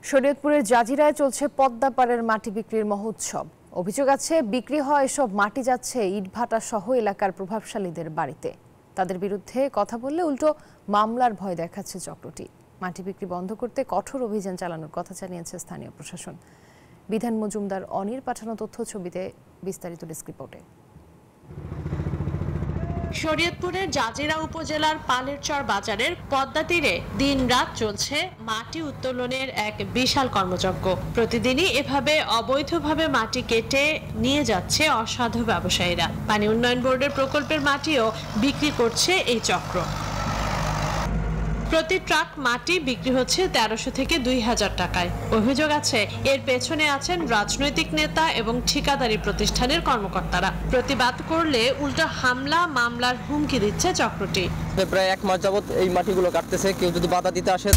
শরীয়তপুরের জাজিরায় চলছে পদ্মা পাড়ের মাটি বিক্রির মহোৎসব। অভিযোগ আছে বিক্রি হওয়া এসব মাটি যাচ্ছে ইটভাটা সহ এলাকার প্রভাবশালীদের বাড়িতে। তাদের বিরুদ্ধে কথা বললে উল্টো মামলার ভয় দেখাচ্ছে চক্রটি। মাটি বিক্রি বন্ধ করতে কঠোর অভিযান চালানোর কথা জানিয়েছে স্থানীয় প্রশাসন। বিধান মজুমদার অনির পাঠানো তথ্য ছবিতে বিস্তারিত ডেস্ক রিপোর্টে। শরীয়তপুরের জাজিরা উপজেলার পালেরচর বাজারের পদ্মা তীরে দিনরাত চলছে মাটি উত্তোলনের এক বিশাল কর্মযজ্ঞ। প্রতিদিনই এভাবে অবৈধভাবে মাটি কেটে নিয়ে যাচ্ছে অসাধু ব্যবসায়ীরা। পানি উন্নয়ন বোর্ডের প্রকল্পের মাটিও বিক্রি করছে এই চক্র। প্রতি ট্রাক মাটি বিক্রি হচ্ছে ১৩০০ থেকে ২০০০ টাকায়। অভিযোগ আছে এর পেছনে আছেন রাজনৈতিক নেতা এবং ঠিকাদারি প্রতিষ্ঠানের কর্মকর্তারা। প্রতিবাদ করলে উল্টো হামলা মামলার হুমকি দিচ্ছে চক্রটি। প্রায় ১ মাস যাবত এই মাটিগুলো কাটতেছে, কেউ যদি বাধা দিতে আসে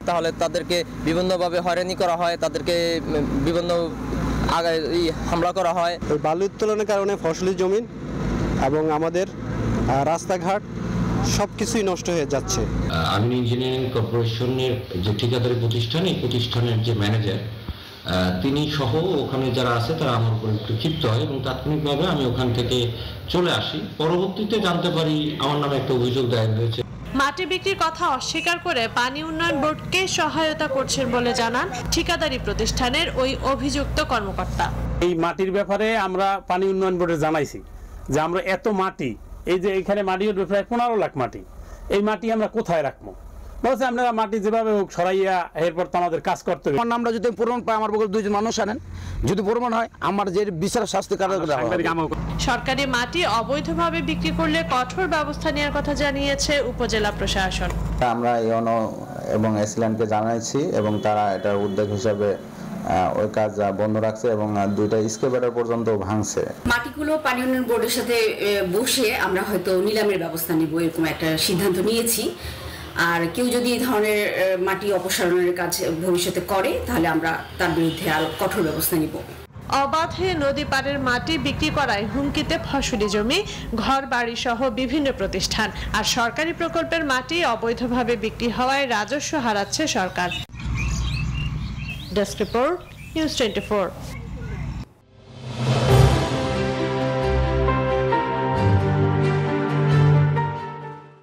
তাহলে তাদেরকে বিভিন্নভাবে হয়রানি করা হয়, তাদেরকে বিভিন্ন হামলা করা হয়। বালু উত্তোলনের কারণে ফসলি জমিন এবং আমাদের রাস্তাঘাট সবকিছুই নষ্ট হয়ে যাচ্ছে। আর্মি ইঞ্জিনিয়ারিং কর্পোরেশনের যে ঠিকাদারি প্রতিষ্ঠান, এই প্রতিষ্ঠানের যে ম্যানেজার তিনি সহ ওখানে যারা আছে তারা আমার উপর একটু ক্ষিপ্ত হয় এবং তাৎক্ষণিকভাবে আমি ওখান থেকে চলে আসি। পরবর্তীতে জানতে পারি আমার নামে একটা অভিযোগ দায়ের হয়েছে। মাটি বিক্রির কথা অস্বীকার করে পানি উন্নয়ন বোর্ডকে সহায়তা করছেন বলে জানান ঠিকাদারি প্রতিষ্ঠানের ওই অভিযুক্ত কর্মকর্তা। এই মাটির ব্যাপারে আমরা পানি উন্নয়ন বোর্ডে জানাইছি যে আমরা এত মাটি, এই যে এখানে মাটি প্রায় ১৫ লাখ মাটি, এই মাটি আমরা কোথায় রাখবো? বলছে আপনারা মাটি যেভাবে হোক সরাইয়া এরপর তো আমাদের কাজ করতে হবে। আমরা যদি প্রমাণ পাই, আমার বগল ২ জন মানুষ আনেন, যদি প্রমাণ হয় আমার যে বিচার শাস্তি সরকারি মাটি অবৈধভাবে বিক্রি করলে কঠোর ব্যবস্থা নেওয়ার কথা জানিয়েছে উপজেলা প্রশাসন। আমরা ইউনো এবং এসল্যান্ডকে জানাইছি এবং তারা এটার উদ্যোগ হিসাবে ওই কাজ বন্ধ রাখছে এবং ২টা এক্সকেভেটর পর্যন্ত ভাঙছে। মাটিগুলো পানি উন্নয়ন বোর্ডের সাথে বসে আমরা হয়তো নিলামের ব্যবস্থা নিব, এরকম একটা সিদ্ধান্ত নিয়েছি। আর কেউ যদি এই ধরনের মাটি অপসারণের কাজ ভবিষ্যতে করে তাহলে আমরা তার বিরুদ্ধে আরো কঠোর ব্যবস্থা নিব। অবাধে নদী পাড়ের মাটি বিক্রি করায় হুমকিতে ফসলি জমি, ঘর বাড়ি সহ বিভিন্ন প্রতিষ্ঠান। আর সরকারি প্রকল্পের মাটি অবৈধভাবে বিক্রি হওয়ায় রাজস্ব হারাচ্ছে সরকার। Desk report, news 24।